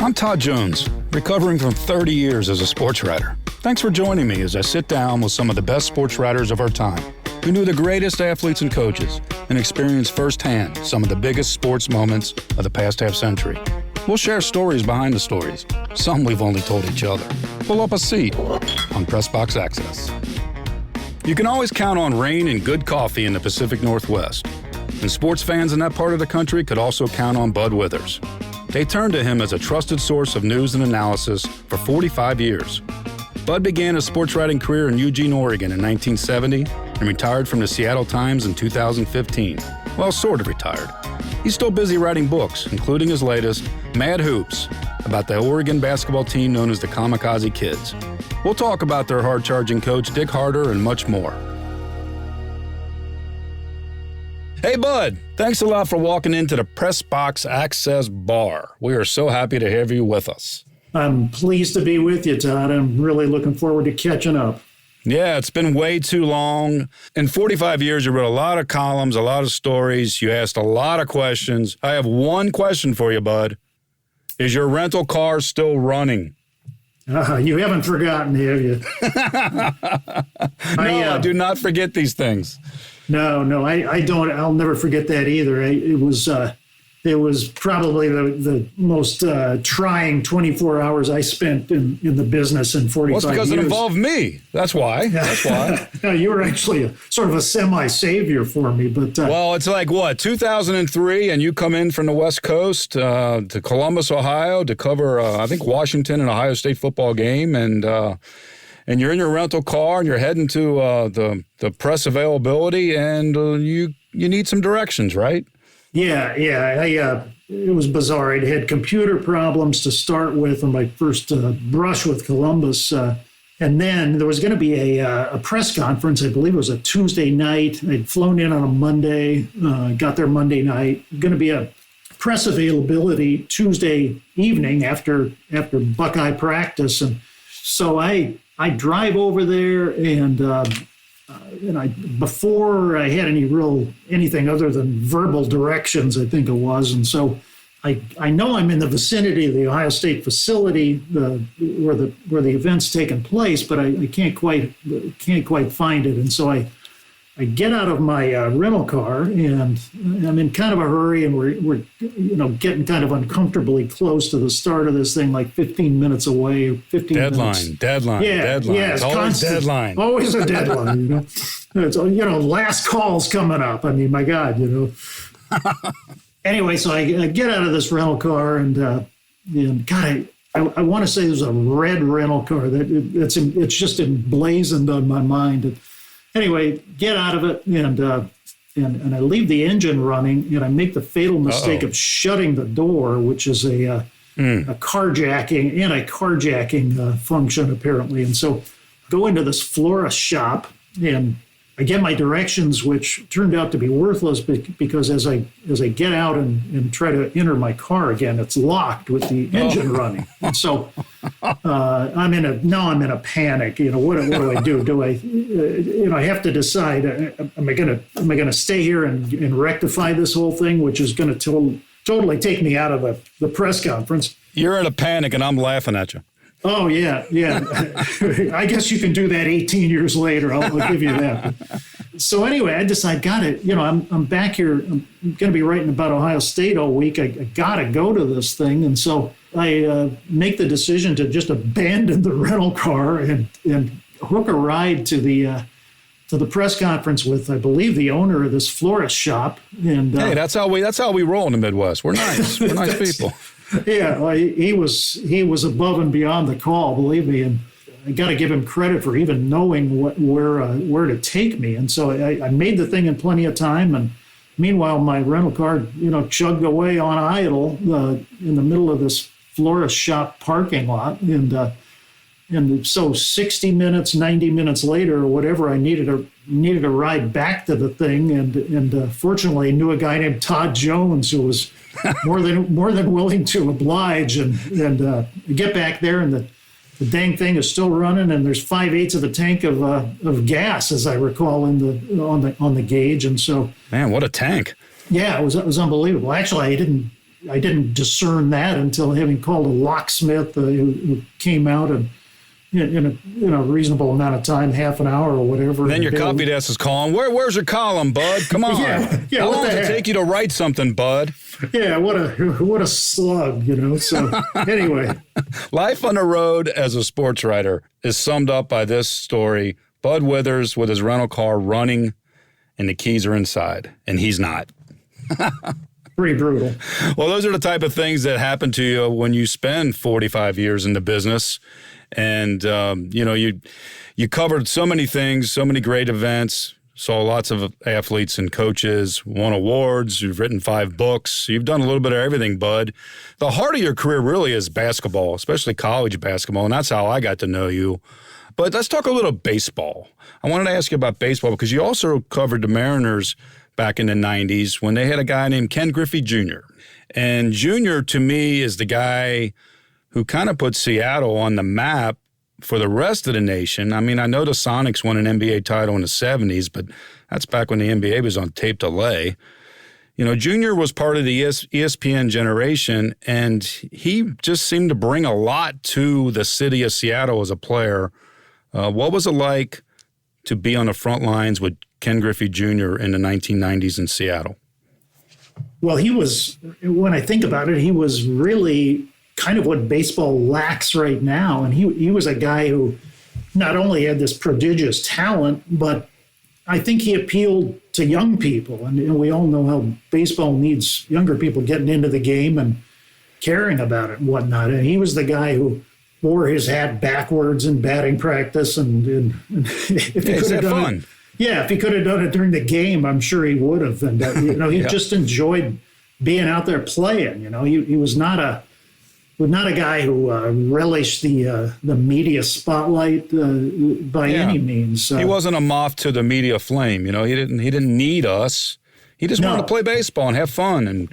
I'm Todd Jones, recovering from 30 years as a sports writer. Thanks for joining me as I sit down with some of the best sports writers of our time, who knew the greatest athletes and coaches and experienced firsthand some of the biggest sports moments of the past half century. We'll share stories behind the stories, some we've only told each other. Pull up a seat on Press Box Access. You can always count on rain and good coffee in the Pacific Northwest, and sports fans in that part of the country could also count on Bud Withers. They turned to him as a trusted source of news and analysis for 45 years. Bud began his sports writing career in Eugene, Oregon in 1970 and retired from the Seattle Times in 2015. Well, sort of retired. He's still busy writing books, including his latest, Mad Hoops, about the Oregon basketball team known as the Kamikaze Kids. We'll talk about their hard-charging coach, Dick Harter, and much more. Hey, Bud, thanks a lot for walking into the Press Box Access Bar. We are so happy to have you with us. I'm pleased to be with you, Todd. I'm really looking forward to catching up. Yeah, it's been way too long. In 45 years, you wrote a lot of columns, a lot of stories. You asked a lot of questions. I have one question for you, Bud. Is your rental car still running? You haven't forgotten, have you? I do not forget these things. No, I don't. I'll never forget that either. It was probably the most trying 24 hours I spent in the business in 45 years. Well, it's because it involved me. That's why. That's why. No, you were actually sort of a semi-savior for me. But well, it's like, 2003, and you come in from the West Coast to Columbus, Ohio, to cover, I think, Washington and Ohio State football game, and you're in your rental car, and you're heading to the press availability, and you need some directions, right? Yeah. It was bizarre. I'd had computer problems to start with on my first brush with Columbus. And then there was going to be a press conference. I believe it was a Tuesday night. I'd flown in on a Monday, got there Monday night. Going to be a press availability Tuesday evening after Buckeye practice. And so I drive over there, and before I had anything other than verbal directions, I think it was. And so I know I'm in the vicinity of the Ohio State facility where the event's taking place, but I can't quite find it. And so I get out of my rental car, and I'm in kind of a hurry, and we're getting kind of uncomfortably close to the start of this thing, like 15 minutes away. 15 minutes. Deadline. Yeah, it's always constant, deadline. Always a deadline. It's last call's coming up. I mean, my God, Anyway, so I get out of this rental car, and God, I want to say there's a red rental car it's just emblazoned on my mind. And anyway, get out of it, and I leave the engine running, and I make the fatal mistake of shutting the door, which is a anti-carjacking function apparently. And so go into this florist shop, and I get my directions, which turned out to be worthless because as I get out and try to enter my car again, it's locked with the engine running. And so I'm in a panic. What do I do? Do I have to decide? Am I gonna stay here and rectify this whole thing, which is going to totally take me out of the press conference? You're in a panic, and I'm laughing at you. Oh, yeah. I guess you can do that 18 years later. I'll give you that. So anyway, I decide, I'm back here. I'm going to be writing about Ohio State all week. I got to go to this thing. And so I make the decision to just abandon the rental car and hook a ride to the press conference with, I believe, the owner of this florist shop. And hey, that's how we roll in the Midwest. We're nice. We're nice people. Yeah, well, he was above and beyond the call, believe me, and I got to give him credit for even knowing where to take me. And so I made the thing in plenty of time, and meanwhile my rental car, chugged away on idle in the middle of this florist shop parking lot, and so 60 minutes, 90 minutes later, or whatever, I needed a ride back to the thing, and fortunately I knew a guy named Todd Jones who was more than willing to oblige, and get back there, and the dang thing is still running, and there's 5/8 of a tank of gas, as I recall, on the gauge. And so, man, what a tank! Yeah, it was unbelievable. Actually, I didn't I didn't discern that until having called a locksmith who came out and in a reasonable amount of time, half an hour or whatever. And then your copy desk is calling. Where's your column, bud? Come on. Yeah, How long does it take you to write something, bud? Yeah, what a slug, So anyway, life on the road as a sports writer is summed up by this story: Bud Withers with his rental car running, and the keys are inside, and he's not. Pretty brutal. Well, those are the type of things that happen to you when you spend 45 years in the business. And, you covered so many things, so many great events, saw lots of athletes and coaches, won awards, you've written 5 books. You've done a little bit of everything, Bud. The heart of your career really is basketball, especially college basketball, and that's how I got to know you. But let's talk a little baseball. I wanted to ask you about baseball because you also covered the Mariners back in the 90s when they had a guy named Ken Griffey Jr. And Jr., to me, is the guy who kind of put Seattle on the map for the rest of the nation. I mean, I know the Sonics won an NBA title in the 70s, but that's back when the NBA was on tape delay. Junior was part of the ESPN generation, and he just seemed to bring a lot to the city of Seattle as a player. What was it like to be on the front lines with Ken Griffey Jr. in the 1990s in Seattle? Well, when I think about it, he was really kind of what baseball lacks right now. And he was a guy who not only had this prodigious talent, but I think he appealed to young people. And we all know how baseball needs younger people getting into the game and caring about it and whatnot. And he was the guy who wore his hat backwards in batting practice. And if he could have done it, if he could have done it during the game, I'm sure he would have. And he just enjoyed being out there playing. He was not a guy who relished the media spotlight by any means. He wasn't a moth to the media flame. He didn't need us. He just wanted to play baseball and have fun and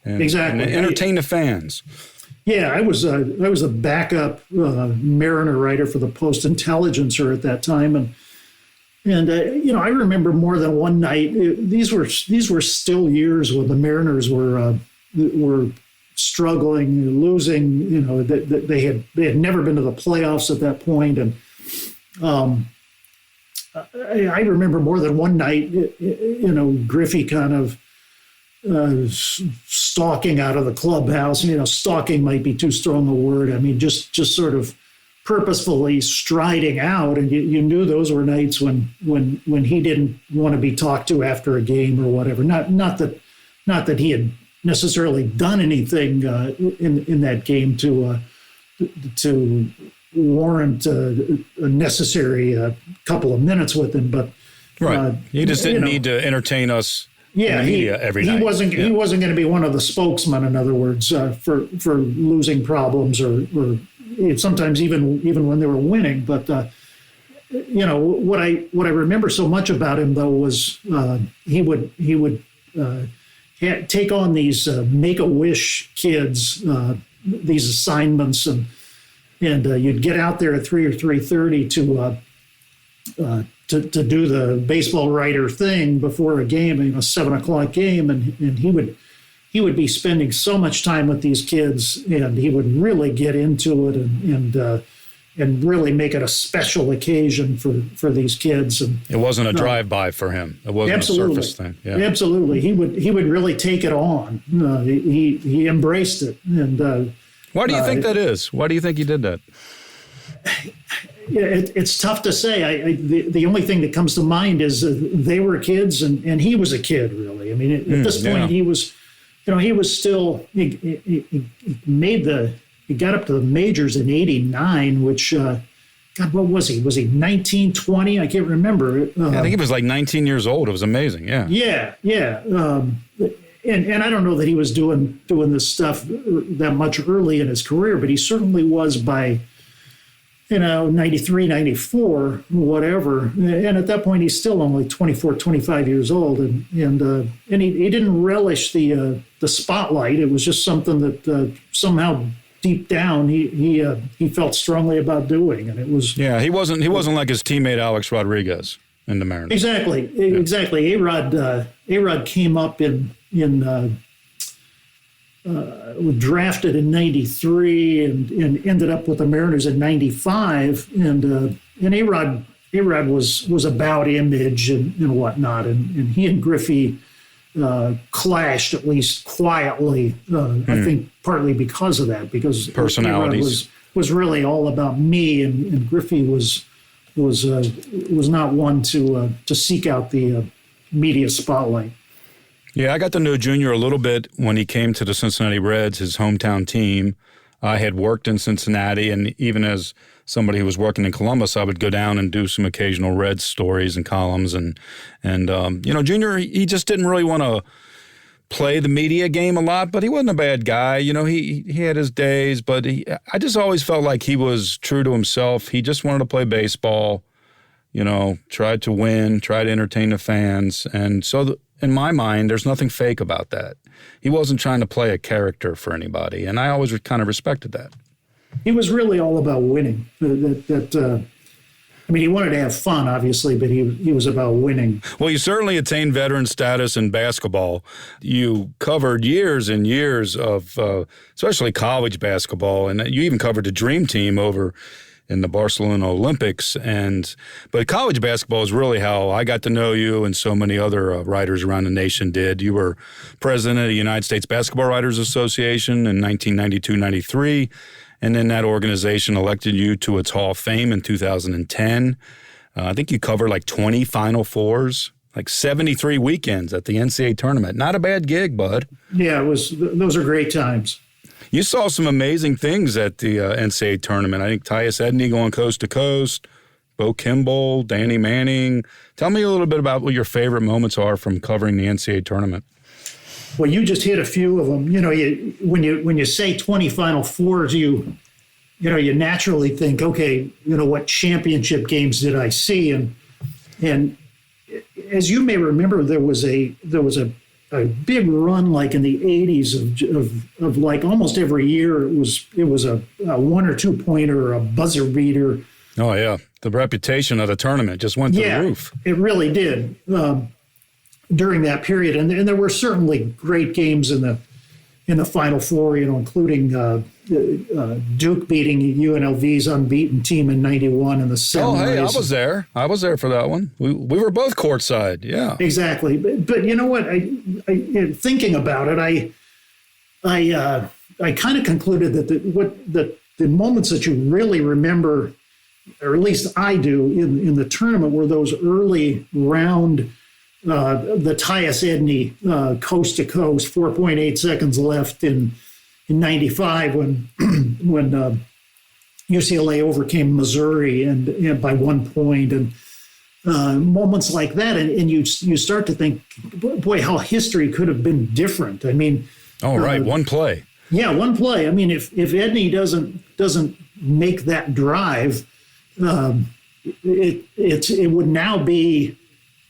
entertain the fans. Yeah, I was a backup Mariner writer for the Post-Intelligencer at that time, and I remember more than one night. These were still years when the Mariners were struggling, losing. They had never been to the playoffs at that point, and I remember more than one night. Griffey kind of stalking out of the clubhouse. Stalking might be too strong a word. I mean, just sort of purposefully striding out, and you knew those were nights when he didn't want to be talked to after a game or whatever. Not that he had necessarily done anything in that game to warrant a necessary couple of minutes with him, but right. He just didn't need to entertain us. Yeah, in the media every night. He wasn't going to be one of the spokesmen. In other words, for losing problems or sometimes even when they were winning. But what I remember so much about him though was he would take on these Make-A-Wish kids, these assignments, and you'd get out there at 3 or 3:30 to do the baseball writer thing before a game, a 7:00 game, and he would be spending so much time with these kids, and he would really get into it and really make it a special occasion for these kids. And it wasn't a drive-by for him. It wasn't a surface thing. Yeah. Absolutely, he would really take it on. He embraced it. And why do you think that is? Why do you think he did that? It's tough to say. The only thing that comes to mind is they were kids and he was a kid, really. I mean, at this point, he was still, he got up to the majors in '89, which, God, what was he? Was he 19, 20? I can't remember. I think he was like 19 years old. It was amazing. Yeah. Yeah. And I don't know that he was doing this stuff that much early in his career, but he certainly was by 93, 94, whatever. And at that point, he's still only 24, 25 years old. And he didn't relish the spotlight. It was just something that somehow deep down he felt strongly about doing. And it was... Yeah, he wasn't like his teammate Alex Rodriguez in the Mariners. Exactly. A-Rod came up in drafted in '93 and ended up with the Mariners in '95. And A-Rod was about image and whatnot. And he and Griffey clashed, at least quietly, I think partly because of that, because personalities was really all about me, and Griffey was not one to seek out the media spotlight. Yeah, I got to know Junior a little bit when he came to the Cincinnati Reds, his hometown team. I had worked in Cincinnati, and even as somebody who was working in Columbus, I would go down and do some occasional Reds stories and columns. And Junior, he just didn't really want to play the media game a lot, but he wasn't a bad guy. He had his days, but I just always felt like he was true to himself. He just wanted to play baseball, tried to win, tried to entertain the fans. And so in my mind, there's nothing fake about that. He wasn't trying to play a character for anybody, and I always kind of respected that. He was really all about winning. He wanted to have fun, obviously, but he was about winning. Well, you certainly attained veteran status in basketball. You covered years and years of especially college basketball, and you even covered the Dream Team over in the Barcelona Olympics. But college basketball is really how I got to know you, and so many other writers around the nation did. You were president of the United States Basketball Writers Association in 1992-93. And then that organization elected you to its Hall of Fame in 2010. I think you covered like 20 Final Fours, like 73 weekends at the NCAA tournament. Not a bad gig, bud. Yeah, those are great times. You saw some amazing things at the NCAA tournament. I think Tyus Edney going coast to coast, Bo Kimball, Danny Manning. Tell me a little bit about what your favorite moments are from covering the NCAA tournament. Well, you just hit a few of them. When you say 20 Final Fours, you naturally think, okay, what championship games did I see? And as you may remember, there was a big run like in the 80s of like almost every year it was a 1 or 2 pointer or a buzzer beater. Oh yeah, the reputation of the tournament just went to the roof. It really did. During that period, and there were certainly great games in the Final Four, including Duke beating UNLV's unbeaten team in '91 in the semis. Oh, hey, I was there for that one. We were both courtside. Yeah, exactly. But you know what? I thinking about it, I kind of concluded that the moments that you really remember, or at least I do, in the tournament were those early round. The Tyus Edney coast to coast, 4.8 seconds left in '95 when UCLA overcame Missouri and by 1 point, and moments like that, and you start to think, boy, how history could have been different. One play. Yeah, one play. If Edney doesn't make that drive, it would now be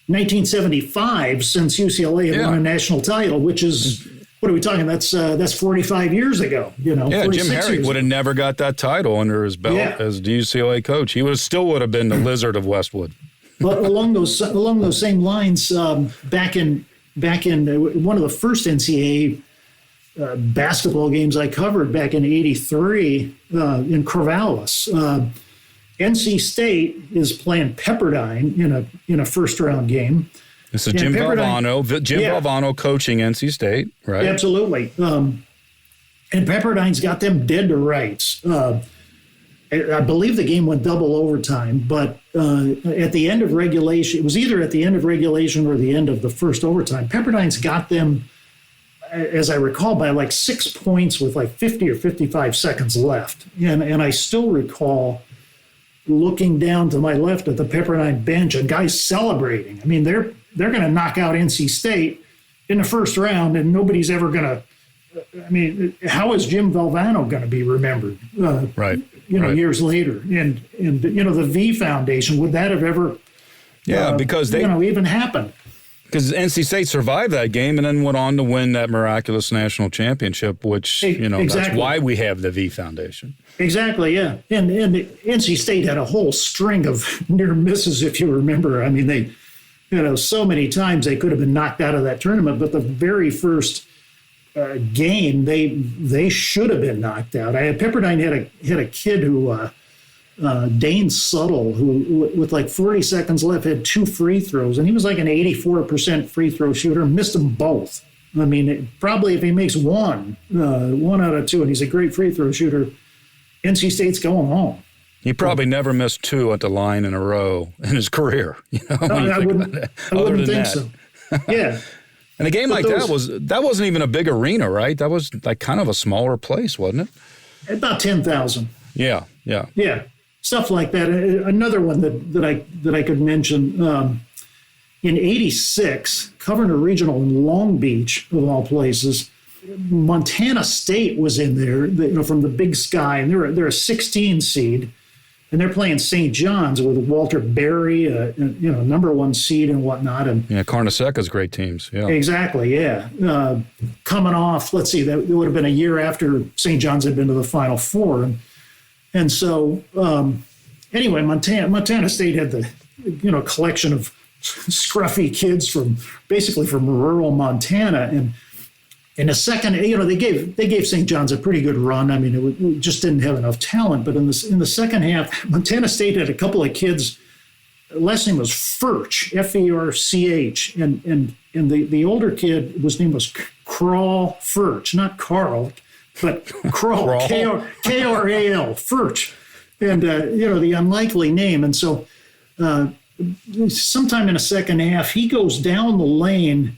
1975 since UCLA had won a national title, which is, what are we talking? That's 45 years ago. Yeah, Jim Herrick would have never got that title under his belt as the UCLA coach. He still would have been the Lizard of Westwood. But along those same lines, back in one of the first NCAA basketball games I covered back in '83 in Corvallis. NC State is playing Pepperdine in a first round game. This is Jim Valvano coaching NC State, right? Absolutely. And Pepperdine's got them dead to rights. I believe the game went double overtime, but at the end of regulation, it was either at the end of regulation or the end of the first overtime. Pepperdine's got them, as I recall, by like 6 points with like 50 or 55 seconds left. And I still recall looking down to my left at the Pepperdine bench and guys celebrating. They're going to knock out NC State in the first round, and nobody's ever going to. How is Jim Valvano going to be remembered? Years later, and the V Foundation, would that have ever? Because they even happened. Because NC State survived that game and then went on to win that miraculous national championship, which, exactly. That's why we have the V Foundation. Exactly, yeah. And NC State had a whole string of near misses, if you remember. They, so many times they could have been knocked out of that tournament. But the very first game, they should have been knocked out. Pepperdine had a kid who Dane Suttle, who with like 40 seconds left had 2 free throws, and he was like an 84% free throw shooter, missed them both. I mean, probably if he makes one out of 2, and he's a great free throw shooter, NC State's going home. He probably never missed 2 at the line in a row in his career. I wouldn't think so. Yeah. And a game like that wasn't even a big arena, right? That was like kind of a smaller place, wasn't it? About 10,000. Yeah. Stuff like that. Another one that I could mention, in '86, covering a regional in Long Beach, of all places, Montana State was in there, from the Big Sky, and they're a 16 seed, and they're playing St. John's with Walter Berry, number 1 seed and whatnot. And Carneseca's great teams. Yeah, exactly. Yeah, coming off, let's see, that would have been a year after St. John's had been to the Final Four, and so anyway, Montana State had the collection of scruffy kids from rural Montana, and in the second, they gave St. John's a pretty good run. I mean, it just didn't have enough talent. But in the second half, Montana State had a couple of kids. Last name was Furch, Ferch, and the older kid, his name was Crawl Furch, not Carl, but Crawl, K-R-A-L, Furch, and the unlikely name. And so, sometime in the second half, he goes down the lane,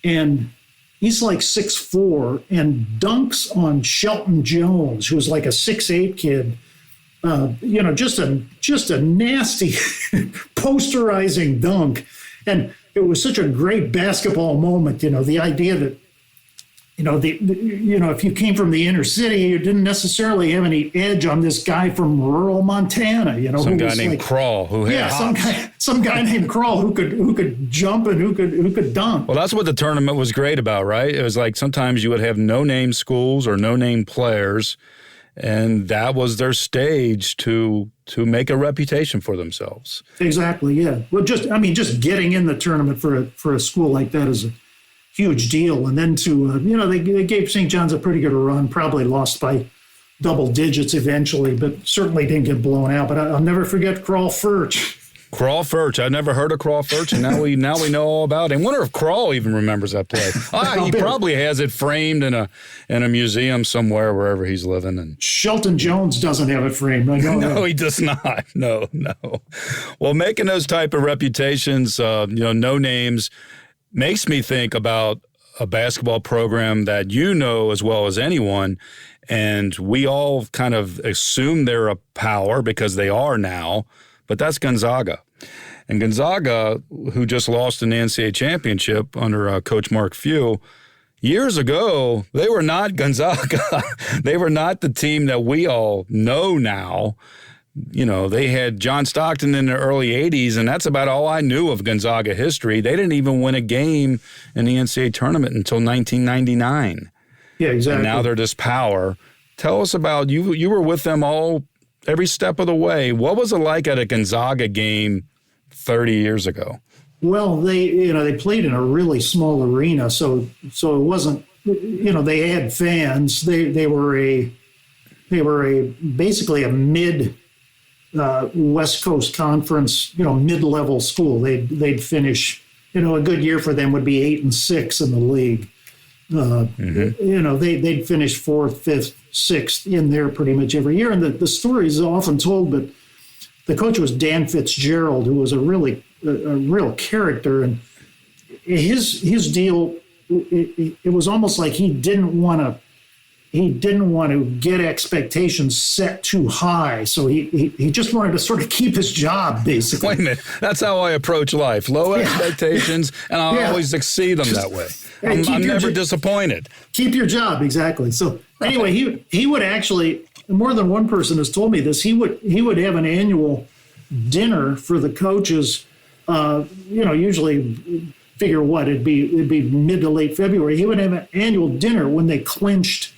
and he's like 6'4", and dunks on Shelton Jones, who's like a 6'8" kid. Just a nasty posterizing dunk. And it was such a great basketball moment, the idea that, if you came from the inner city, you didn't necessarily have any edge on this guy from rural Montana, some guy named Crawl who had some guy named Crawl who could jump and who could dunk. Well, that's what the tournament was great about, right? It was like sometimes you would have no-name schools or no-name players, and that was their stage to make a reputation for themselves. Exactly, yeah. Well, just getting in the tournament for a school like that is a huge deal. And then they gave St. John's a pretty good run, probably lost by double digits eventually, but certainly didn't get blown out. But I'll never forget Crawl Furch. Crawl Furch. I've never heard of Crawl Furch, and now we know all about it. I wonder if Crawl even remembers that play. He probably has it framed in a museum somewhere, wherever he's living. And Shelton Jones doesn't have it framed. No, he does not. No. Well, making those type of reputations, no names, makes me think about a basketball program that you know as well as anyone, and we all kind of assume they're a power because they are now, but that's Gonzaga. And Gonzaga, who just lost in the NCAA championship under Coach Mark Few, years ago, they were not Gonzaga. They were not the team that we all know now. They had John Stockton in the early 80s, and that's about all I knew of Gonzaga history. They didn't even win a game in the NCAA tournament until 1999. Yeah, exactly. And now they're this power. Tell us about you. You were with them every step of the way. What was it like at a Gonzaga game 30 years ago? Well, they played in a really small arena, so it wasn't. They had fans. They were basically a mid West Coast Conference, mid-level school. They'd finish, a good year for them would be 8-6 in the league. They'd finish 4th, 5th, 6th in there pretty much every year. And the story is often told, but the coach was Dan Fitzgerald, who was a real character, and his deal. It was almost like he didn't want to get expectations set too high. So he just wanted to sort of keep his job, basically. Wait a minute. That's how I approach life. Low expectations, and I'll always exceed them that way. I'm never disappointed. Keep your job, exactly. So anyway, he would actually, more than one person has told me this, he would have an annual dinner for the coaches, usually figure what, it'd be mid to late February. He would have an annual dinner when they clinched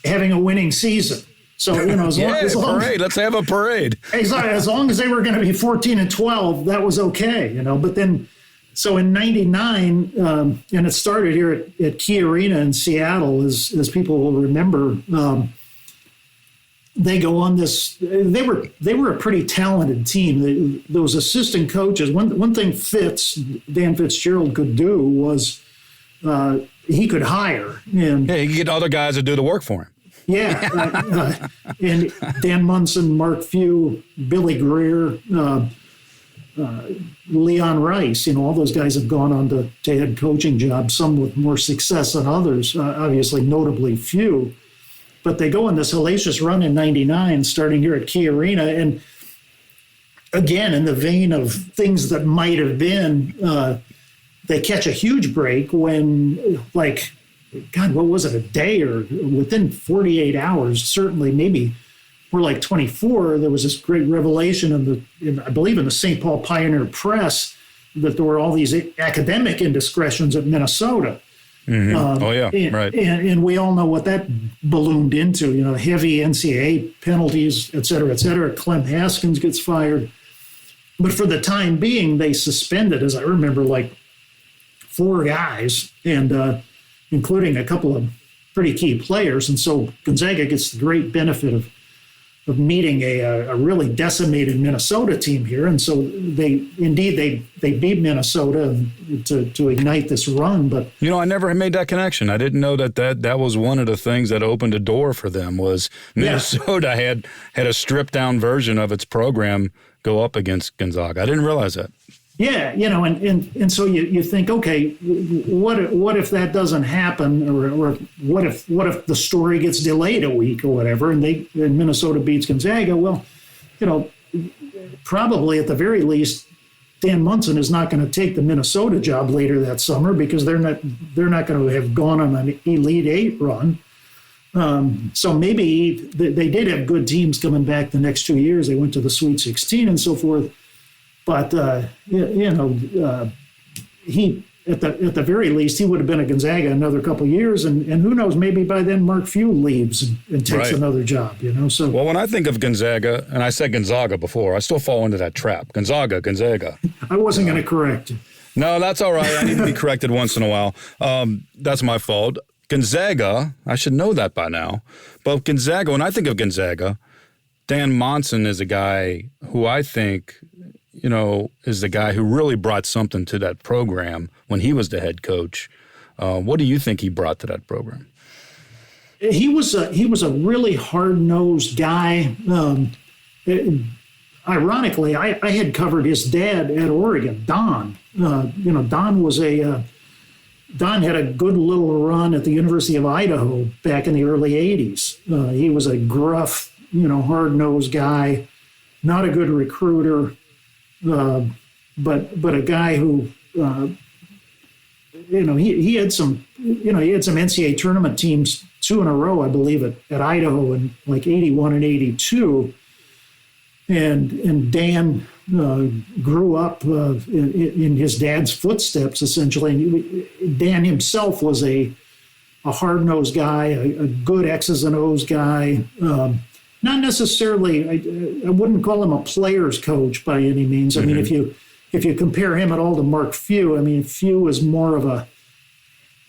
having a winning season. So, as long parade. Let's have a parade. Exactly. As long as they were going to be 14-12, that was okay, But then So in '99, and it started here at Key Arena in Seattle, as people will remember. They go on this. They were a pretty talented team. Those assistant coaches. One thing Dan Fitzgerald could do was he could hire. And he could get other guys to do the work for him. Yeah, and Dan Munson, Mark Few, Billy Greer, Leon Rice. All those guys have gone on to head coaching jobs. Some with more success than others. Obviously, notably Few. But they go on this hellacious run in '99, starting here at Key Arena. And again, in the vein of things that might have been, they catch a huge break when, God, what was it, a day or within 48 hours, certainly maybe more like 24, there was this great revelation I believe in the St. Paul Pioneer Press that there were all these academic indiscretions at Minnesota. Mm-hmm. Right. And we all know what that ballooned into, heavy NCAA penalties, et cetera, et cetera. Clem Haskins gets fired. But for the time being, they suspended, as I remember, 4 guys, and including a couple of pretty key players. And so Gonzaga gets the great benefit of meeting a really decimated Minnesota team here. And so they beat Minnesota to ignite this run. But I never made that connection. I didn't know that was one of the things that opened a door for them was Minnesota had a stripped down version of its program go up against Gonzaga. I didn't realize that. Yeah, and so you think, okay, what if that doesn't happen, or what if the story gets delayed a week or whatever, and Minnesota beats Gonzaga? Well, probably at the very least, Dan Munson is not going to take the Minnesota job later that summer because they're not going to have gone on an Elite Eight run. So maybe they did have good teams coming back the next 2 years. They went to the Sweet 16 and so forth. But he at the very least he would have been at Gonzaga another couple of years, and who knows, maybe by then Mark Few leaves and takes another job. So well, when I think of Gonzaga, and I said Gonzaga before, I still fall into that trap. Gonzaga. I wasn't going to correct you. No, that's all right. I need to be corrected once in a while. That's my fault. Gonzaga, I should know that by now. But Gonzaga, when I think of Gonzaga, Dan Monson is a guy who I think, is the guy who really brought something to that program when he was the head coach. What do you think he brought to that program? He was a really hard-nosed guy. Ironically, I had covered his dad at Oregon, Don. Don had a good little run at the University of Idaho back in the early 80s. He was a gruff, hard-nosed guy, not a good recruiter, but a guy who, he had some NCAA tournament teams 2 in a row, I believe, at Idaho in 81 and 82. And Dan grew up in his dad's footsteps, essentially. And Dan himself was a hard-nosed guy, a good X's and O's guy. Not necessarily, I wouldn't call him a player's coach by any means. I mean, if you compare him at all to Mark Few, Few is more of I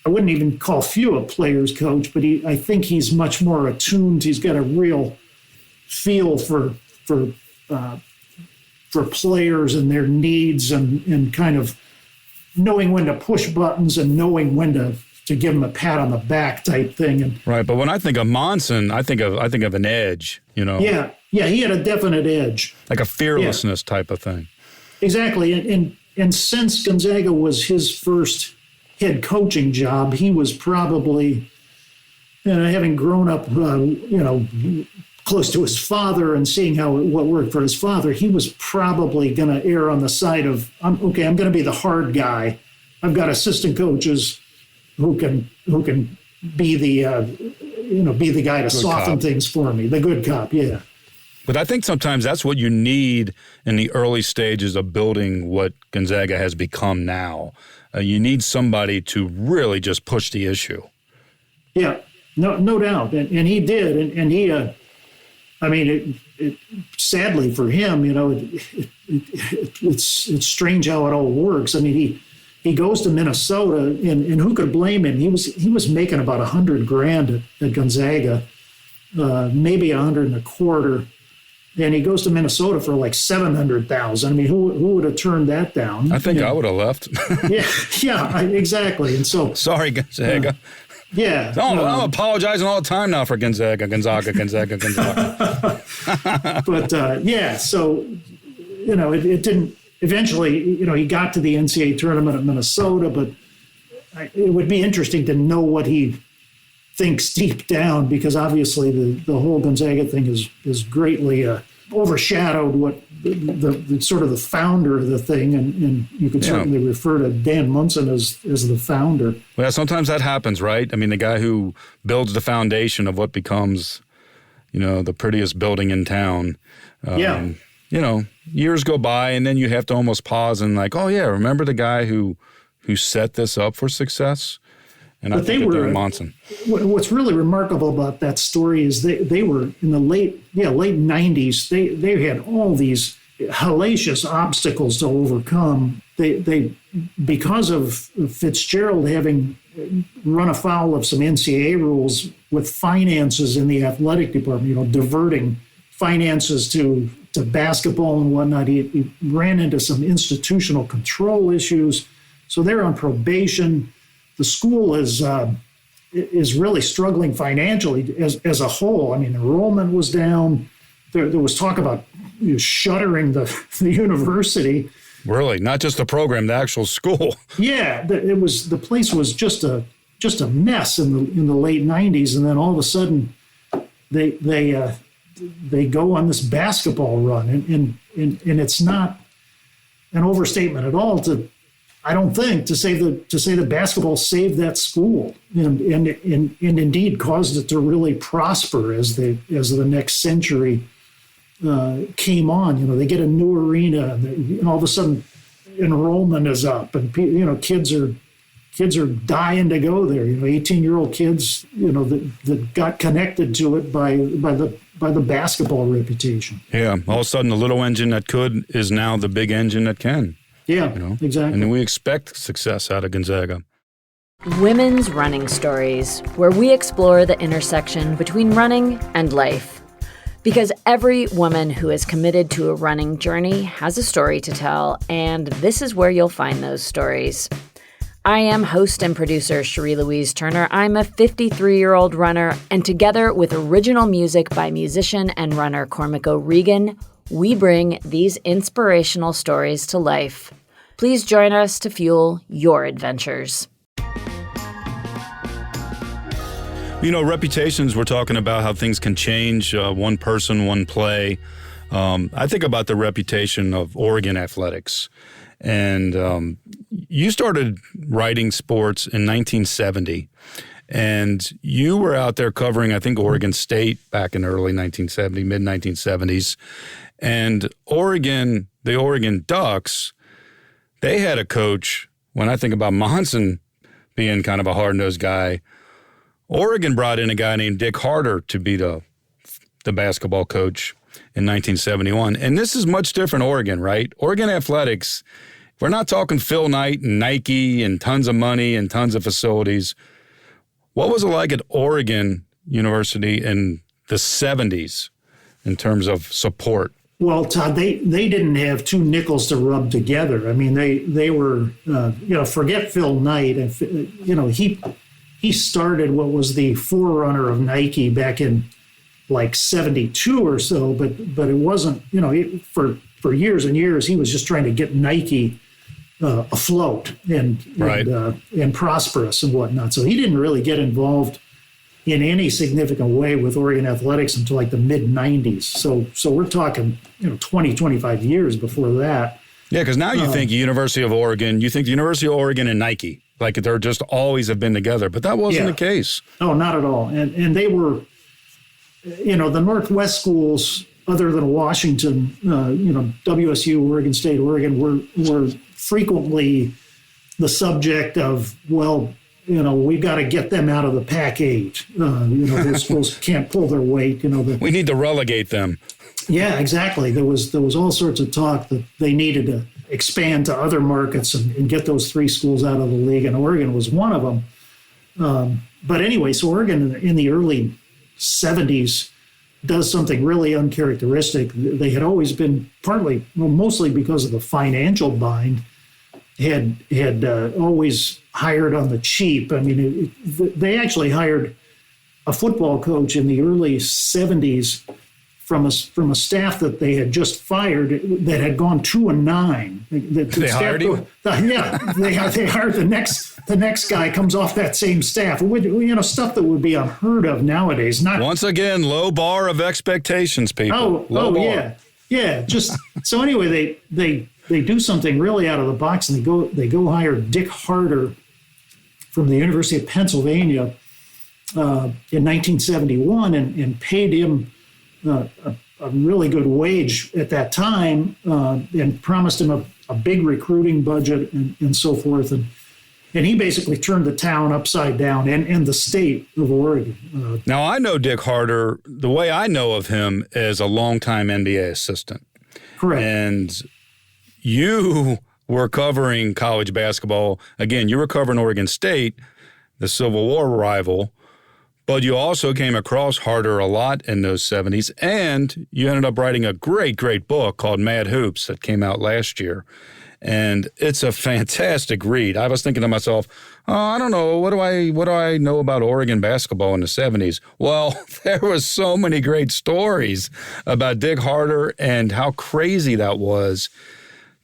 wouldn't even call Few a player's coach, but I think he's much more attuned. He's got a real feel for players and their needs and kind of knowing when to push buttons and knowing when to give them a pat on the back type thing. And right, but when I think of Monson, I think of an edge, Yeah, he had a definite edge. Like a fearlessness type of thing. Exactly, and since Gonzaga was his first head coaching job, he was probably, having grown up, close to his father and seeing what worked for his father, he was probably going to err on the side of, I'm going to be the hard guy. I've got assistant coaches who can be the guy to soften things for me, the good cop, yeah. But I think sometimes that's what you need in the early stages of building what Gonzaga has become now. You need somebody to really just push the issue. Yeah, no doubt, and he did, and he. Sadly for him, it's strange how it all works. he goes to Minnesota, and who could blame him? He was making about $100,000 at Gonzaga, maybe $125,000. And he goes to Minnesota for like $700,000. I mean, who would have turned that down? I think I would have left. Exactly. And so, sorry, Gonzaga. Yeah. I'm apologizing all the time now for Gonzaga. But so, it didn't, eventually, he got to the NCAA tournament at Minnesota, but it would be interesting to know what he thinks deep down, because obviously the whole Gonzaga thing is greatly overshadowed what the sort of the founder of the thing, and you could certainly refer to Dan Munson as the founder. Well, sometimes that happens, right? I mean, the guy who builds the foundation of what becomes, the prettiest building in town. Years go by, and then you have to almost pause and like, oh yeah, remember the guy who set this up for success? And I think they were Monson. What's really remarkable about that story is they were in the late 90s. They had all these hellacious obstacles to overcome. They because of Fitzgerald having run afoul of some NCAA rules with finances in the athletic department, diverting finances to basketball and whatnot. He ran into some institutional control issues. So they're on probation. The school is really struggling financially as a whole. I mean, enrollment was down. There was talk about shuttering the university. Really, not just the program, the actual school. Yeah, the place was just a mess in the late 90s, and then all of a sudden they go on this basketball run, and it's not an overstatement at all I don't think to say that basketball saved that school and indeed caused it to really prosper as the next century came on. They get a new arena, and all of a sudden enrollment is up, and kids are dying to go there. 18-year-old kids, that got connected to it by the basketball reputation. Yeah, all of a sudden the little engine that could is now the big engine that can. Yeah, exactly. And we expect success out of Gonzaga. Women's Running Stories, where we explore the intersection between running and life. Because every woman who is committed to a running journey has a story to tell, and this is where you'll find those stories. I am host and producer Cherie Louise Turner. I'm a 53-year-old runner, and together with original music by musician and runner Cormac O'Regan, we bring these inspirational stories to life. Please join us to fuel your adventures. Reputations, we're talking about how things can change, one person, one play. I think about the reputation of Oregon athletics. And you started writing sports in 1970. And you were out there covering, I think, Oregon State back in early 1970, mid-1970s. And Oregon, the Oregon Ducks, they had a coach, when I think about Monson being kind of a hard-nosed guy, Oregon brought in a guy named Dick Harter to be the basketball coach in 1971. And this is much different Oregon, right? Oregon athletics, we're not talking Phil Knight and Nike and tons of money and tons of facilities. What was it like at Oregon University in the 70s in terms of support? Well, Todd, they didn't have two nickels to rub together. I mean, they were, forget Phil Knight. And, he started what was the forerunner of Nike back in like 72 or so, but it wasn't, for years and years, he was just trying to get Nike afloat and prosperous and whatnot. So he didn't really get involved in any significant way with Oregon athletics until like the mid-90s. So we're talking, 20, 25 years before that. Yeah, because now you think University of Oregon, you think the University of Oregon and Nike, like they're just always have been together. But that wasn't the case. No, not at all. And they were, the Northwest schools, other than Washington, WSU, Oregon State, Oregon, were frequently the subject of, we've got to get them out of the Pac-8. Those schools can't pull their weight. We need to relegate them. Yeah, exactly. There was all sorts of talk that they needed expand to other markets and get those 3 schools out of the league, and Oregon was one of them. But anyway, so Oregon in the early 70s does something really uncharacteristic. They had always been mostly because of the financial bind, had always hired on the cheap. I mean, they actually hired a football coach in the early 70s from a staff that they had just fired that had gone 2-9. They hired him? Yeah, they hired the next guy comes off that same staff. Stuff that would be unheard of nowadays. Once again, low bar of expectations, people. Low bar. Yeah. Just so anyway, they do something really out of the box, and they go hire Dick Harter from the University of Pennsylvania in 1971, and paid him a really good wage at that time, and promised him a big recruiting budget and so forth. And he basically turned the town upside down and the state of Oregon. Now, I know Dick Harter. The way I know of him is a longtime NBA assistant. Correct. And you were covering college basketball. Again, you were covering Oregon State, the Civil War rival. But you also came across Harter a lot in those 70s, and you ended up writing a great, great book called Mad Hoops that came out last year. And it's a fantastic read. I was thinking to myself, I don't know, what do I know about Oregon basketball in the 70s? Well, there was so many great stories about Dick Harter and how crazy that was.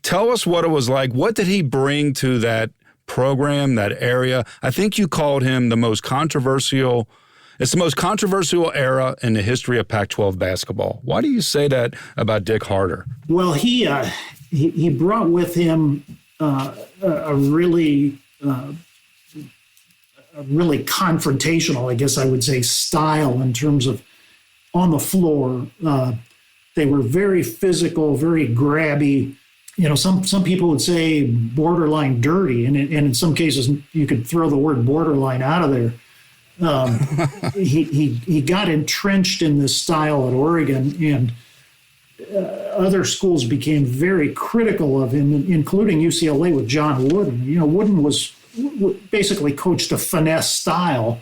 Tell us what it was like. What did he bring to that program, that area? I think you called him the most controversial. It's the most controversial era in the history of Pac-12 basketball. Why do you say that about Dick Harter? Well, he brought with him a really confrontational, I guess I would say, style in terms of on the floor. They were very physical, very grabby. Some people would say borderline dirty, and in some cases you could throw the word borderline out of there. He got entrenched in this style at Oregon, and other schools became very critical of him, including UCLA with John Wooden. Wooden was basically coached a finesse style,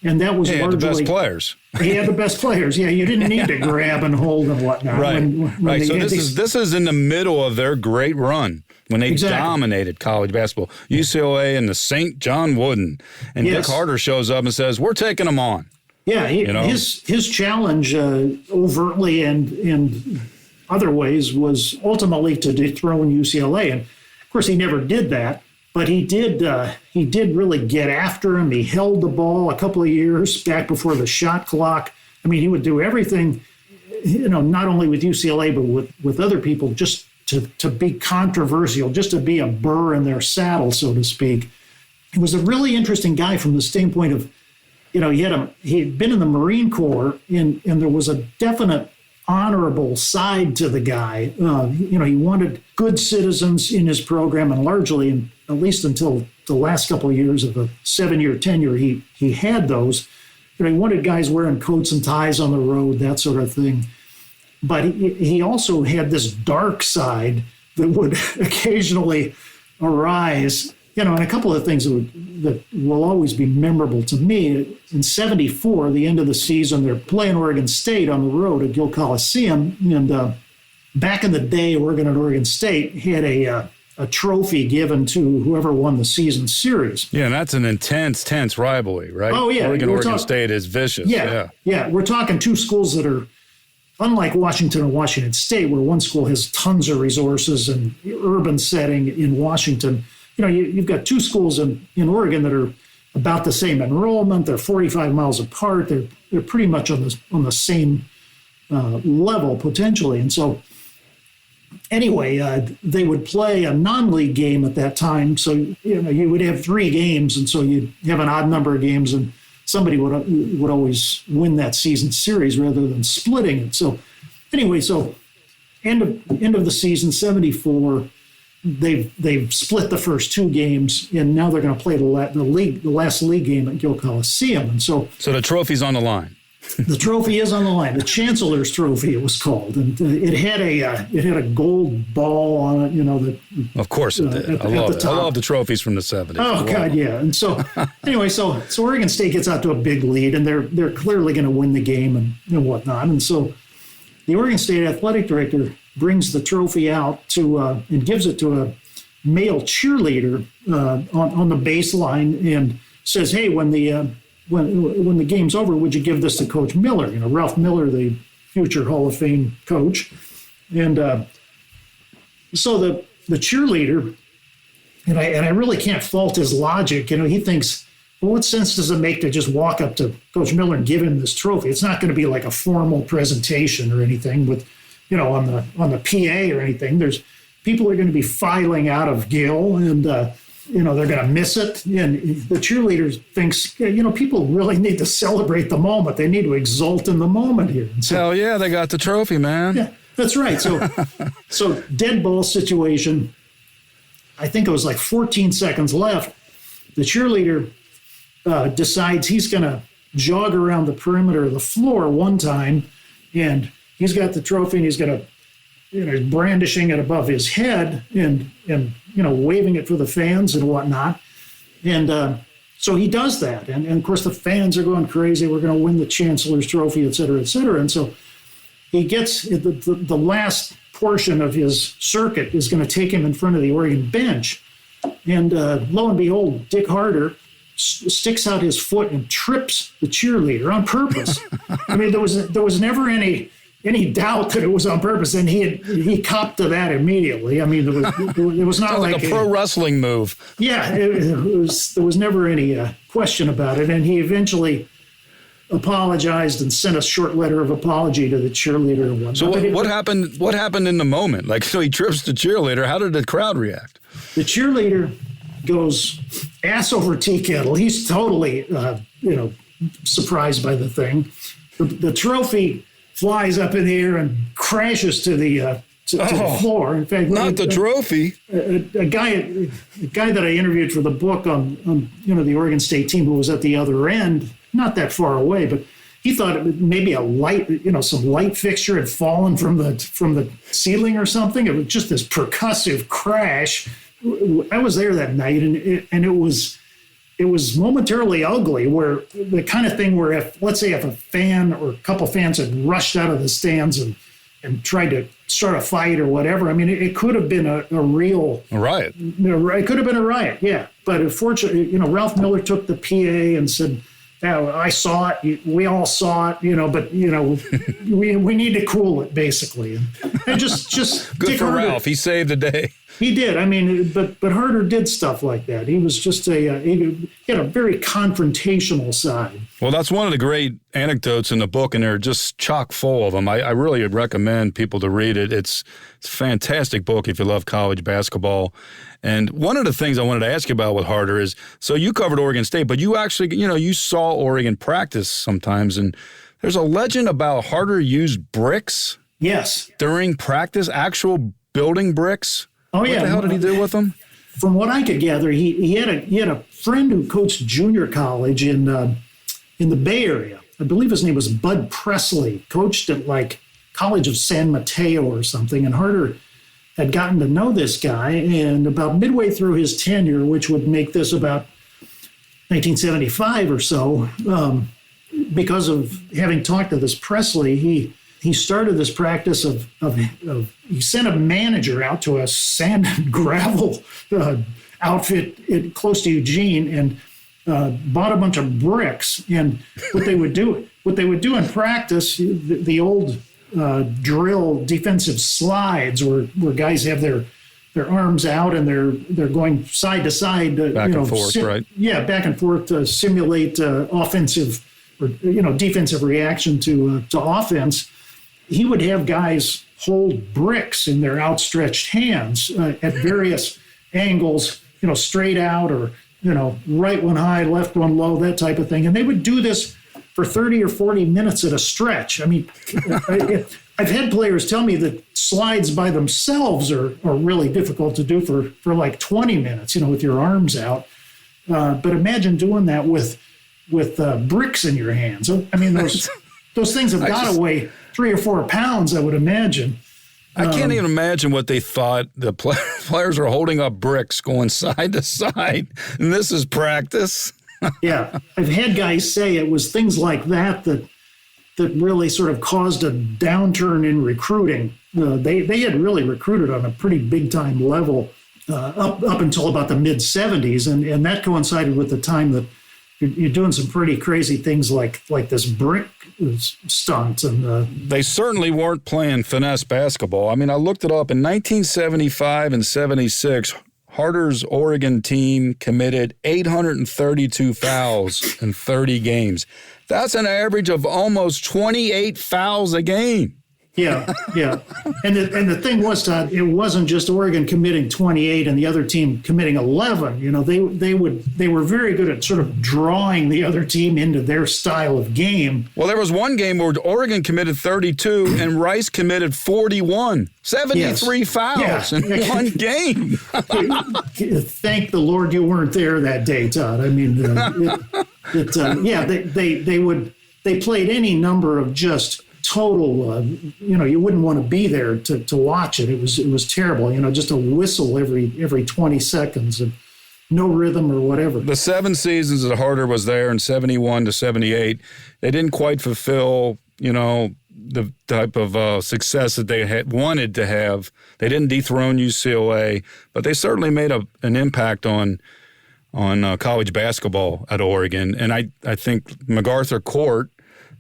and that was largely the best players. He had the best players. Yeah, you didn't need to grab and hold and whatnot. Right. So this is in the middle of their great run when they dominated college basketball. UCLA and the St. John Wooden, and Dick Harter shows up and says, "We're taking them on." Yeah, his challenge overtly and other ways was ultimately to dethrone UCLA, and of course he never did that. But he did really get after him. He held the ball a couple of years back before the shot clock. I mean, he would do everything, not only with UCLA, but with other people, just to be controversial, just to be a burr in their saddle, so to speak. He was a really interesting guy from the standpoint of, he had been in the Marine Corps, and there was a definite honorable side to the guy. He wanted good citizens in his program, and largely, at least until the last couple of years of a 7-year tenure, he had those. He wanted guys wearing coats and ties on the road, that sort of thing. But he also had this dark side that would occasionally arise. And a couple of things that will always be memorable to me. In '74, the end of the season, they're playing Oregon State on the road at Gill Coliseum. And back in the day, Oregon and Oregon State had a trophy given to whoever won the season series. Yeah, and that's an tense rivalry, right? Oh, yeah. Oregon State is vicious. Yeah. We're talking two schools that are unlike Washington and Washington State, where one school has tons of resources and urban setting in Washington. You've got two schools in Oregon that are about the same enrollment. They're 45 miles apart. They're pretty much on the same level potentially. And so anyway, they would play a non-league game at that time. So you would have 3 games, and so you'd have an odd number of games, and somebody would always win that season series rather than splitting it. So anyway, end of the season, 74. They've split the first 2 games, and now they're going to play the last league game at Gill Coliseum. And so the trophy's on the line. The trophy is on the line. The Chancellor's Trophy, it was called, and it had a gold ball on it. You know that. Of course it did. I love the trophies from the 70s. Oh God, yeah. And so anyway, so Oregon State gets out to a big lead, and they're clearly going to win the game and whatnot. And so the Oregon State athletic director brings the trophy out to and gives it to a male cheerleader on the baseline and says, "Hey, when the game's over, would you give this to Coach Miller? You know, Ralph Miller, the future Hall of Fame coach." And so the cheerleader, and I really can't fault his logic. You know, he thinks, well, what sense does it make to just walk up to Coach Miller and give him this trophy? It's not going to be like a formal presentation or anything with, you know, on the PA or anything. People are going to be filing out of Gill, and you know, they're going to miss it. And the cheerleader thinks, you know, people really need to celebrate the moment. They need to exult in the moment here. And so, hell yeah, they got the trophy, man. Yeah, that's right. So dead ball situation. I think it was like 14 seconds left. The cheerleader decides he's going to jog around the perimeter of the floor one time, and he's got the trophy, and he's going to, you know, brandishing it above his head and you know, waving it for the fans and whatnot. And so he does that. And of course, the fans are going crazy. We're going to win the Chancellor's Trophy, et cetera, et cetera. And so he gets the last portion of his circuit is going to take him in front of the Oregon bench. And lo and behold, Dick Harter sticks out his foot and trips the cheerleader on purpose. I mean, there was never any doubt that it was on purpose, and he copped to that immediately. I mean, it was not like a pro wrestling move. Yeah, there was never any question about it, and he eventually apologized and sent a short letter of apology to the cheerleader and whatnot. So what happened? What happened in the moment? Like, so he trips the cheerleader. How did the crowd react? The cheerleader goes ass over tea kettle. He's totally, you know, surprised by the thing. The trophy flies up in the air and crashes to the floor. In fact, not the trophy. A guy that I interviewed for the book on you know, the Oregon State team, who was at the other end, not that far away, but he thought it maybe a light, you know, some light fixture had fallen from the ceiling or something. It was just this percussive crash. I was there that night, and it was momentarily ugly, where the kind of thing where if a fan or a couple fans had rushed out of the stands and tried to start a fight or whatever, I mean, it could have been a real riot. It could have been a riot, yeah. But unfortunately, you know, Ralph Miller took the PA and said, "Oh, I saw it. We all saw it, you know, but, you know, we need to cool it," basically. And just good Dick for Harter, Ralph. He saved the day. He did. I mean, but Harter did stuff like that. He was just he had a very confrontational side. Well, that's one of the great anecdotes in the book, and they're just chock full of them. I really recommend people to read it. It's a fantastic book if you love college basketball. And one of the things I wanted to ask you about with Harter is, so you covered Oregon State, but you actually, you know, you saw Oregon practice sometimes, and there's a legend about Harter used bricks. Yes. During practice, actual building bricks. Oh, yeah. What the hell did he do with them? From what I could gather, he had a friend who coached junior college in the Bay Area. I believe his name was Bud Presley, coached at like College of San Mateo or something. And Harter had gotten to know this guy, and about midway through his tenure, which would make this about 1975 or so, because of having talked to this Presley, he started this practice of he sent a manager out to a sand and gravel outfit close to Eugene and bought a bunch of bricks. And what they would do in practice, the old drill defensive slides where guys have their arms out and they're going side to side, back and forth, right? Yeah, back and forth to simulate offensive or defensive reaction to offense. He would have guys hold bricks in their outstretched hands at various angles, straight out or, right one high, left one low, that type of thing. And they would do this for 30 or 40 minutes at a stretch. I mean, I've had players tell me that slides by themselves are really difficult to do for like 20 minutes, with your arms out. But imagine doing that with bricks in your hands. I mean, those things have got to weigh 3 or 4 pounds, I would imagine. I can't even imagine what they thought. The players are holding up bricks going side to side, and this is practice. Yeah, I've had guys say it was things like that really sort of caused a downturn in recruiting. They had really recruited on a pretty big-time level up until about the mid-'70s, and that coincided with the time that you're doing some pretty crazy things like this brick stunt. And they certainly weren't playing finesse basketball. I mean, I looked it up. In 1975 and 76, Harter's Oregon team committed 832 fouls in 30 games. That's an average of almost 28 fouls a game. Yeah. And the thing was, Todd, it wasn't just Oregon committing 28 and the other team committing 11. You know, they were very good at sort of drawing the other team into their style of game. Well, there was one game where Oregon committed 32 and Rice committed 41. 73 fouls in one game. Thank the Lord you weren't there that day, Todd. I mean, they played any number of just total, you wouldn't want to be there to watch it. It was terrible, just a whistle every 20 seconds and no rhythm or whatever. The 7 seasons that Harter was there in 71 to 78, they didn't quite fulfill, the type of success that they had wanted to have. They didn't dethrone UCLA, but they certainly made an impact on college basketball at Oregon. And I think MacArthur Court,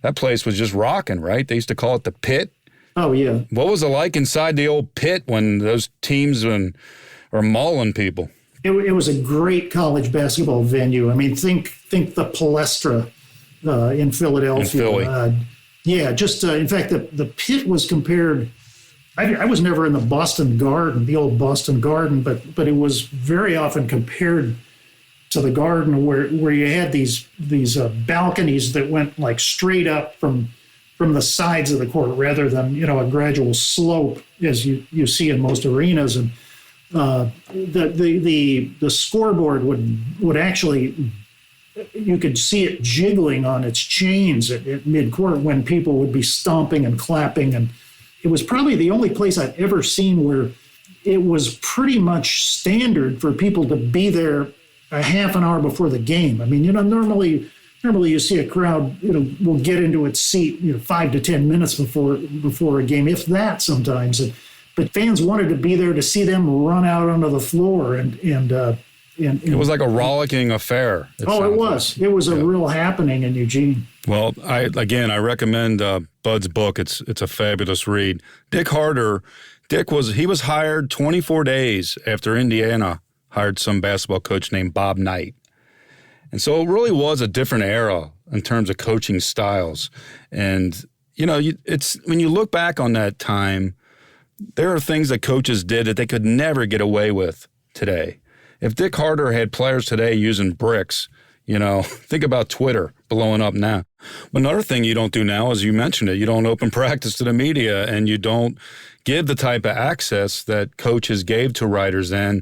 that place was just rocking, right? They used to call it the Pit. Oh, yeah. What was it like inside the old Pit when those teams were mauling people? It was a great college basketball venue. I mean, think the Palestra in Philadelphia. In Philly. In fact, the Pit was compared. I was never in the Boston Garden, the old Boston Garden, but it was very often compared to the Garden, where you had these balconies that went like straight up from the sides of the court rather than a gradual slope as you see in most arenas. And the scoreboard would actually, you could see it jiggling on its chains at mid-court when people would be stomping and clapping. And it was probably the only place I've ever seen where it was pretty much standard for people to be there a half an hour before the game. I mean, normally you see a crowd, will get into its seat, 5 to 10 minutes before a game, if that sometimes. But fans wanted to be there to see them run out onto the floor and it was like a rollicking affair. It was. Like. It was a real happening in Eugene. Well, I recommend Bud's book. It's a fabulous read. Dick Harter, he was hired 24 days after Indiana hired some basketball coach named Bob Knight. And so it really was a different era in terms of coaching styles. And, it's when you look back on that time, there are things that coaches did that they could never get away with today. If Dick Harter had players today using bricks, think about Twitter blowing up now. But another thing you don't do now, as you mentioned it, you don't open practice to the media and you don't give the type of access that coaches gave to writers then.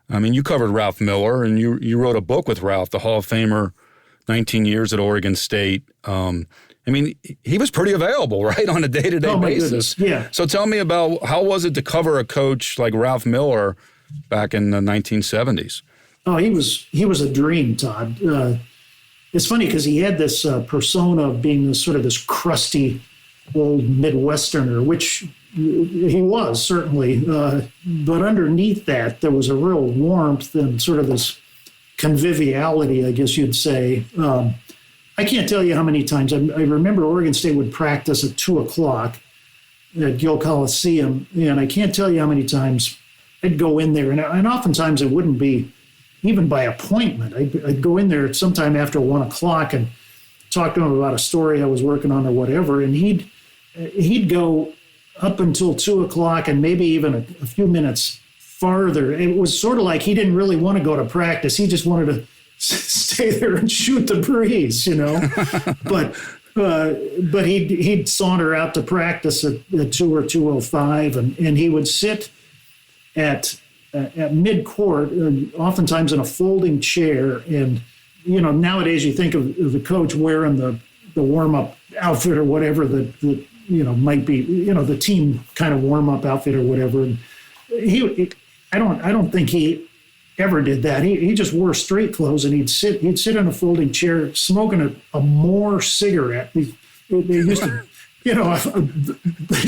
I mean, you covered Ralph Miller, and you wrote a book with Ralph, the Hall of Famer, 19 years at Oregon State. He was pretty available, right, on a day-to-day basis. Goodness. Yeah. So tell me about how was it to cover a coach like Ralph Miller back in the 1970s? Oh, he was a dream, Todd. It's funny because he had this persona of being this crusty old Midwesterner, which he was certainly, but underneath that there was a real warmth and sort of this conviviality, I guess you'd say. I can't tell you how many times I remember Oregon State would practice at 2:00 at Gill Coliseum, and I can't tell you how many times I'd go in there, and oftentimes it wouldn't be even by appointment. I'd go in there sometime after 1:00 and talk to him about a story I was working on or whatever, and he'd go up until 2:00 and maybe even a few minutes farther. It was sort of like he didn't really want to go to practice. He just wanted to stay there and shoot the breeze, But he'd saunter out to practice at 2 or 2:05, and he would sit at mid-court, oftentimes in a folding chair. And, nowadays you think of the coach wearing the warm-up outfit or whatever that might be, the team kind of warm-up outfit or whatever. And I don't think he ever did that. He just wore street clothes, and he'd sit in a folding chair smoking a more cigarette. They used to,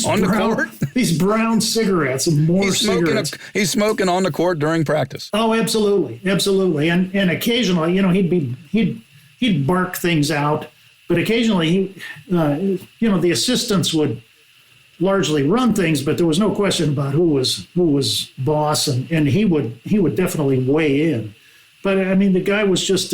on the court? These brown cigarettes and more cigarettes. He's smoking on the court during practice. Oh, absolutely. And occasionally, he'd bark things out, but occasionally the assistants would largely run things, but there was no question about who was boss, and he would definitely weigh in. But I mean, the guy was just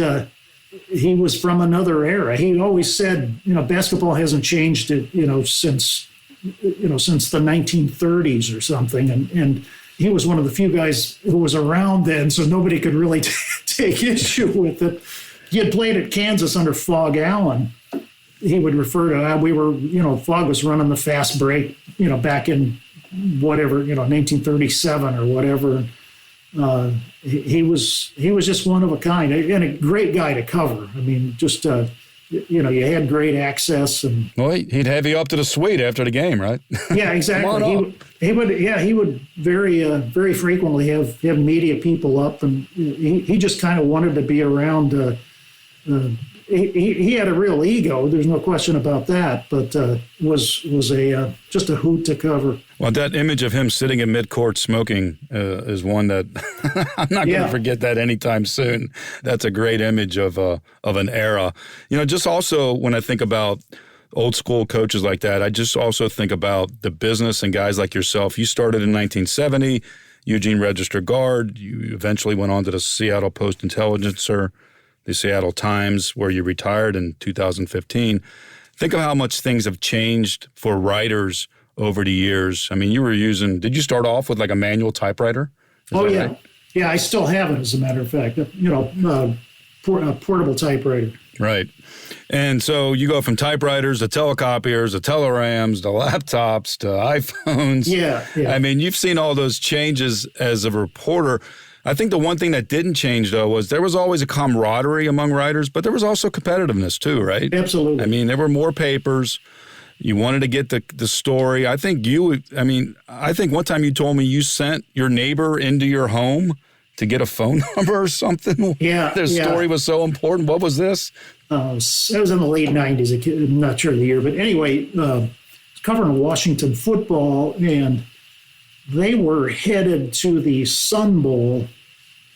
he was from another era. He always said, basketball hasn't changed since the 1930s or something, and he was one of the few guys who was around then, so nobody could really take issue with it. He had played at Kansas under Phog Allen. He would refer to we were, Phog was running the fast break, back in whatever, 1937 or whatever. He was just one of a kind and a great guy to cover. I mean, just you had great access, and well, he'd have you up to the suite after the game, right? Yeah, exactly. He would very frequently have media people up, and he just kind of wanted to be around. He had a real ego. There's no question about that. But was just a hoot to cover. Well, that image of him sitting in midcourt smoking is one that I'm not going to forget that anytime soon. That's a great image of an era. Just also when I think about old school coaches like that, I just also think about the business and guys like yourself. You started in 1970, Eugene Register Guard. You eventually went on to the Seattle Post-Intelligencer, the Seattle Times, where you retired in 2015. Think of how much things have changed for writers over the years. I mean, did you start off with like a manual typewriter? Right? Yeah, I still have it, as a matter of fact, a portable typewriter. Right. And so you go from typewriters to telecopiers to telerams to laptops to iPhones. Yeah. I mean, you've seen all those changes as a reporter. I think the one thing that didn't change, though, was there was always a camaraderie among writers, but there was also competitiveness, too, right? Absolutely. I mean, there were more papers. You wanted to get the story. I think one time you told me you sent your neighbor into your home to get a phone number or something. Yeah. Their story was so important. What was this? It was in the late 90s. I'm not sure the year. But anyway, covering Washington football, and they were headed to the Sun Bowl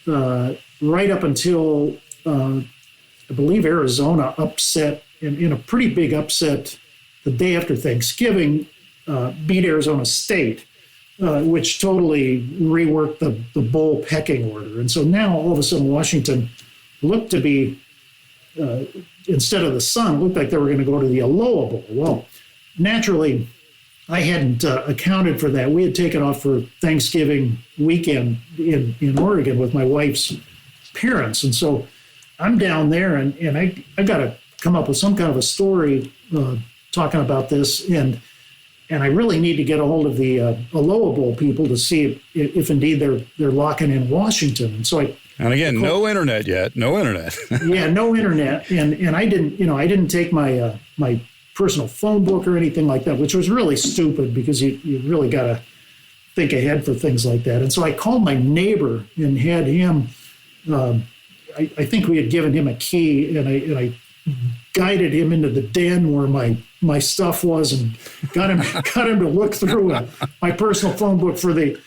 right up until, I believe, Arizona upset, in a pretty big upset the day after Thanksgiving, beat Arizona State, which totally reworked the bowl pecking order. And so now, all of a sudden, Washington looked to be, instead of the Sun, it looked like they were going to go to the Aloha Bowl. Well, naturally, I hadn't accounted for that. We had taken off for Thanksgiving weekend in Oregon with my wife's parents. And so I'm down there, and I've got to come up with some kind of a story talking about this. And I really need to get a hold of the Aloha Bowl people to see if indeed they're locking in Washington. And so and again, no internet yet. No internet. Yeah, no internet. And I didn't take my my personal phone book or anything like that, which was really stupid because you really got to think ahead for things like that. And so I called my neighbor and had him, I think we had given him a key, and I guided him into the den where my stuff was, and got him to look through my personal phone book for the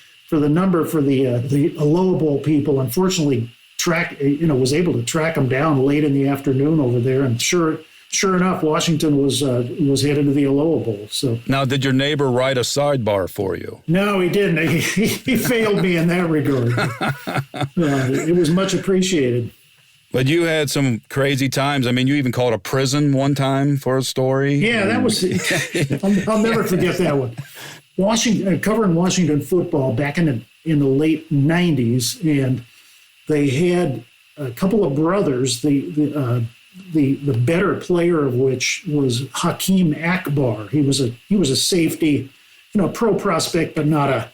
number for the Aloha Bowl people. Unfortunately, was able to track them down late in the afternoon over there, and sure enough, Washington was headed to the Aloha Bowl. So now, did your neighbor write a sidebar for you? No, he didn't. He failed me in that regard. It was much appreciated. But you had some crazy times. I mean, you even called a prison one time for a story. Yeah, that was. I'll never forget that one. Covering Washington football back in the late '90s, and they had a couple of brothers. The better player of which was Hakeem Akbar. He was a safety, pro prospect, but not a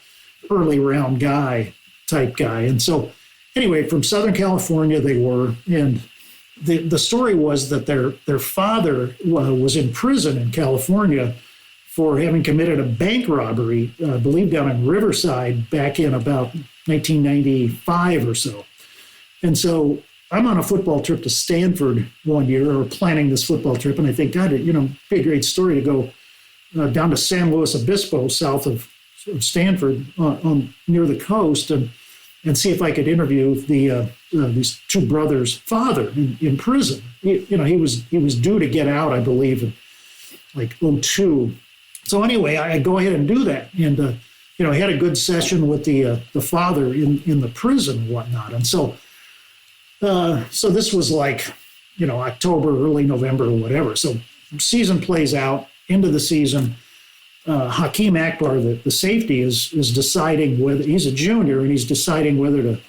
early round type guy. And so anyway, from Southern California they were, and the story was that their father was in prison in California for having committed a bank robbery, I believe down in Riverside back in about 1995 or so. And so I'm on a football trip to Stanford one year, or planning this football trip, and I think, God, it'd be a great story to go down to San Luis Obispo, south of Stanford, near the coast, and see if I could interview these two brothers' father in prison. He was due to get out, I believe, in like 2002. So anyway, I go ahead and do that, and I had a good session with the father in the prison and whatnot, and so this was like October, early November, or whatever. So season plays out, into the season. Hakeem Akbar, the safety, is deciding whether he's a junior, and he's deciding whether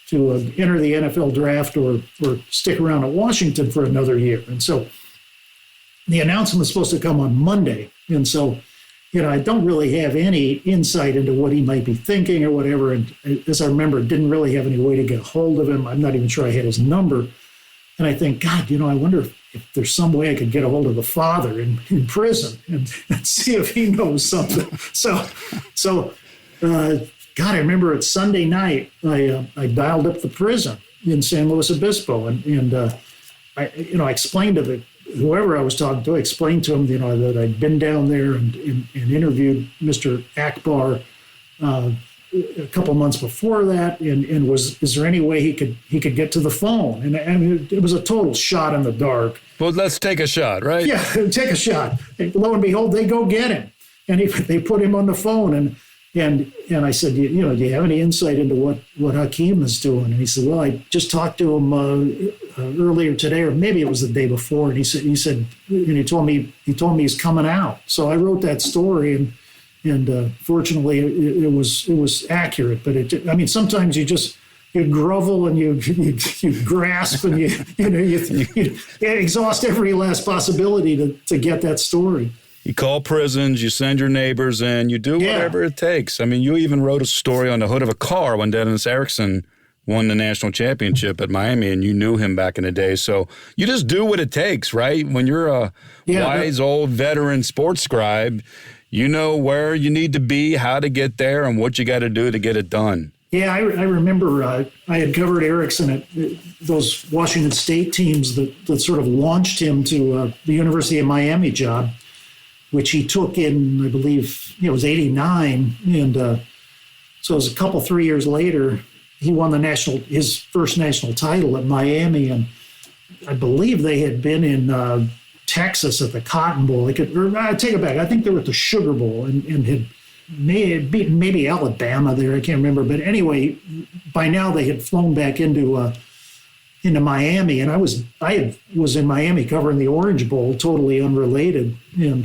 to enter the NFL draft or stick around at Washington for another year. And so the announcement was supposed to come on Monday. And so, I don't really have any insight into what he might be thinking or whatever. And as I remember, didn't really have any way to get a hold of him. I'm not even sure I had his number. And I think, God, I wonder if there's some way I could get a hold of the father in prison and see if he knows something. So, God, I remember it's Sunday night. I dialed up the prison in San Luis Obispo, and I explained to whoever I was talking to, I explained to him, that I'd been down there and interviewed Mr. Akbar a couple months before that, and is there any way he could get to the phone? And I mean, it was a total shot in the dark. Well, let's take a shot, right? Yeah, take a shot. And lo and behold, they go get him, and they put him on the phone, and I said, do you have any insight into what Hakeem is doing? And he said, well, I just talked to him earlier today, or maybe it was the day before, and he said, and he told me he's coming out. So I wrote that story, and fortunately it was accurate. But sometimes you grovel and you grasp and you exhaust every last possibility to get that story. You call prisons, you send your neighbors in, you do whatever it takes. I mean, you even wrote a story on the hood of a car when Dennis Erickson won the national championship at Miami, and you knew him back in the day. So you just do what it takes, right? When you're a wise old veteran sports scribe, you know where you need to be, how to get there, and what you got to do to get it done. Yeah, I remember I had covered Erickson at those Washington State teams that sort of launched him to the University of Miami job, which he took in, I believe, it was 89. And so it was 3 years later, he won his first national title at Miami. And I believe they had been in Texas at the Cotton Bowl. I take it back. I think they were at the Sugar Bowl and had beaten maybe Alabama there. I can't remember. But anyway, by now they had flown back into Miami, and I was in Miami covering the Orange Bowl, totally unrelated, and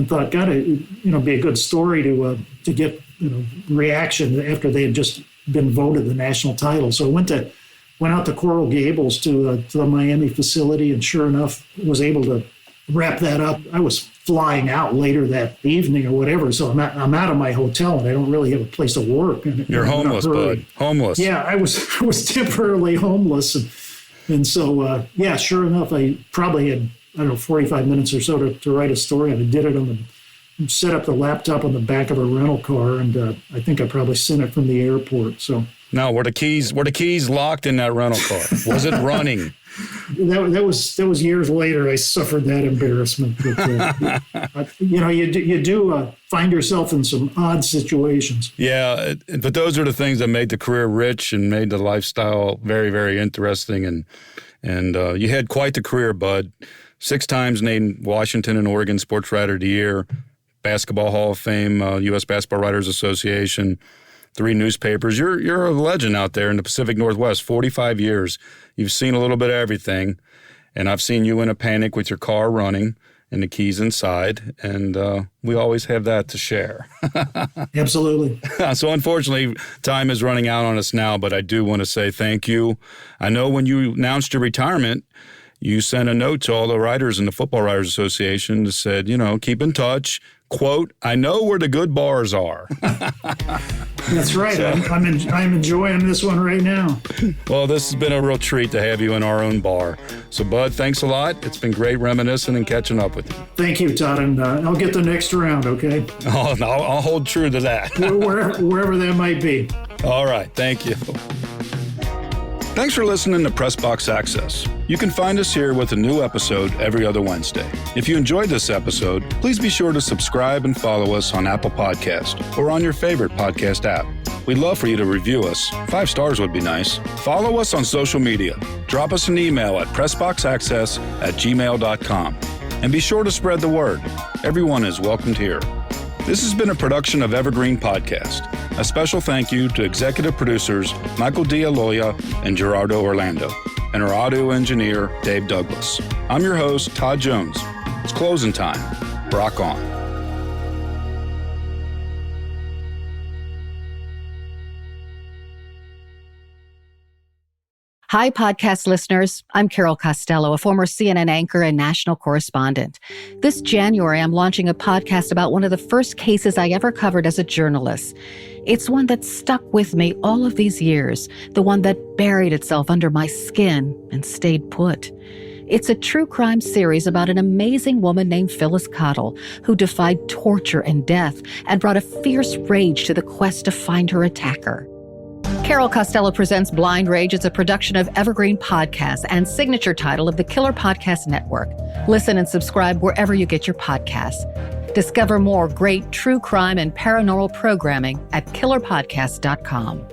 thought, God, it'd be a good story to get reaction after they had just been voted the national title. So I went out to Coral Gables to the Miami facility, and sure enough, was able to wrap that up. I was flying out later that evening or whatever, so I'm out of my hotel and I don't really have a place to work. You're homeless, bud. Homeless. Yeah, I was temporarily homeless, and so sure enough, I probably had 45 minutes or so to write a story, and I did it set up the laptop on the back of a rental car, and I think I probably sent it from the airport. So. No, were the keys locked in that rental car? Was it running? That was years later. I suffered that embarrassment. But, you do find yourself in some odd situations. Yeah, but those are the things that made the career rich and made the lifestyle very, very interesting. And you had quite the career, bud. 6 times named Washington and Oregon Sports Writer of the Year, Basketball Hall of Fame, U.S. Basketball Writers Association. 3 newspapers. You're a legend out there in the Pacific Northwest, 45 years. You've seen a little bit of everything, and I've seen you in a panic with your car running and the keys inside, and we always have that to share. Absolutely. So unfortunately, time is running out on us now, but I do want to say thank you. I know when you announced your retirement, you sent a note to all the writers in the Football Writers Association that said, keep in touch, Quote, I know where the good bars are. That's right. I'm enjoying this one right now. Well, this has been a real treat to have you in our own bar. So, Bud, thanks a lot. It's been great reminiscing and catching up with you. Thank you, Todd, and I'll get the next round, okay? Oh, I'll hold true to that. Wherever that might be. All right. Thank you. Thanks for listening to Pressbox Access. You can find us here with a new episode every other Wednesday. If you enjoyed this episode, please be sure to subscribe and follow us on Apple Podcasts or on your favorite podcast app. We'd love for you to review us. 5 stars would be nice. Follow us on social media. Drop us an email at pressboxaccess@gmail.com. And be sure to spread the word. Everyone is welcomed here. This has been a production of Evergreen Podcast. A special thank you to executive producers Michael D'Aloia and Gerardo Orlando, and our audio engineer, Dave Douglas. I'm your host, Todd Jones. It's closing time. Rock on. Hi, podcast listeners. I'm Carol Costello, a former CNN anchor and national correspondent. This January, I'm launching a podcast about one of the first cases I ever covered as a journalist. It's one that stuck with me all of these years, the one that buried itself under my skin and stayed put. It's a true crime series about an amazing woman named Phyllis Cottle, who defied torture and death and brought a fierce rage to the quest to find her attacker. Carol Costello Presents Blind Rage is a production of Evergreen Podcasts and signature title of the Killer Podcast Network. Listen and subscribe wherever you get your podcasts. Discover more great true crime and paranormal programming at killerpodcast.com.